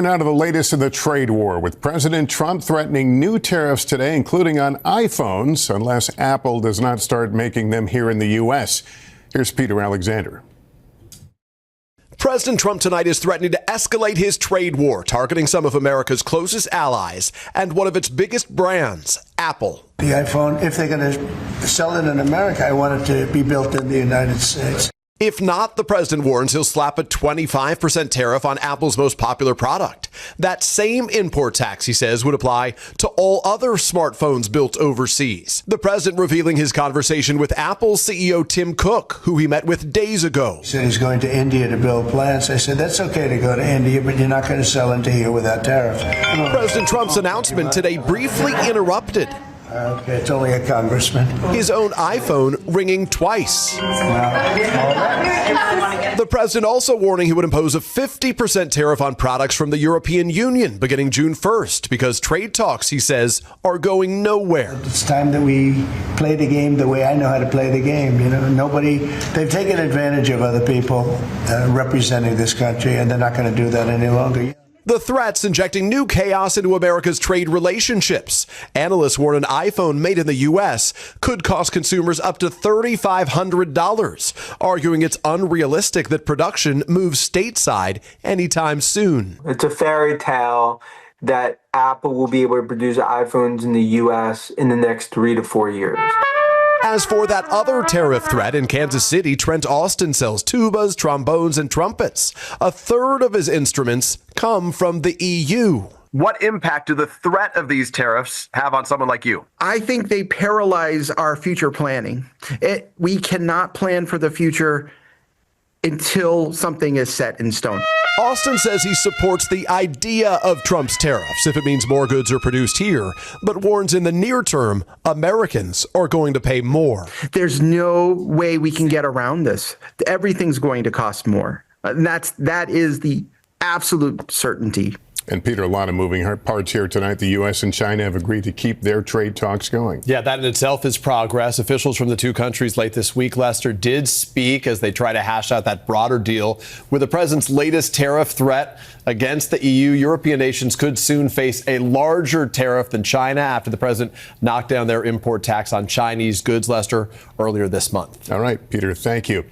Now to the latest in the trade war, with President Trump threatening new tariffs today, including on iPhones, unless Apple does not start making them here in the U.S. Here's Peter Alexander. President Trump tonight is threatening to escalate his trade war, targeting some of America's closest allies and one of its biggest brands, Apple. The iPhone, if they're going to sell it in America, I want it to be built in the United States. If not, the president warns he'll slap a 25% tariff on Apple's most popular product. That same import tax, he says, would apply to all other smartphones built overseas. The president revealing his conversation with Apple CEO Tim Cook, who he met with days ago. He said he's going to India to build plants. I said, that's okay to go to India, but you're not going to sell into here without tariffs. President Trump's announcement today briefly interrupted. Okay, it's only a congressman. His own iPhone ringing twice. The president also warning he would impose a 50% tariff on products from the European Union beginning June 1st because trade talks, he says, are going nowhere. It's time that we play the game the way I know how to play the game. You know, they've taken advantage of other people representing this country, and they're not going to do that any longer. The threats injecting new chaos into America's trade relationships. Analysts warn an iPhone made in the U.S. could cost consumers up to $3,500, arguing it's unrealistic that production moves stateside anytime soon. It's a fairy tale that Apple will be able to produce iPhones in the U.S. in the next 3 to 4 years. As for that other tariff threat in Kansas City, Trent Austin sells tubas, trombones, and trumpets. A third of his instruments come from the EU. What impact do the threat of these tariffs have on someone like you? I think they paralyze our future planning. We cannot plan for the future until something is set in stone. Austin says he supports the idea of Trump's tariffs if it means more goods are produced here, but warns in the near term, Americans are going to pay more. There's no way we can get around this. Everything's going to cost more. That is the absolute certainty. And Peter, a lot of moving parts here tonight. The U.S. and China have agreed to keep their trade talks going. Yeah, that in itself is progress. Officials from the two countries late this week, Lester, did speak as they try to hash out that broader deal. With the president's latest tariff threat against the EU, European nations could soon face a larger tariff than China after the president knocked down their import tax on Chinese goods, Lester, earlier this month. All right, Peter, thank you.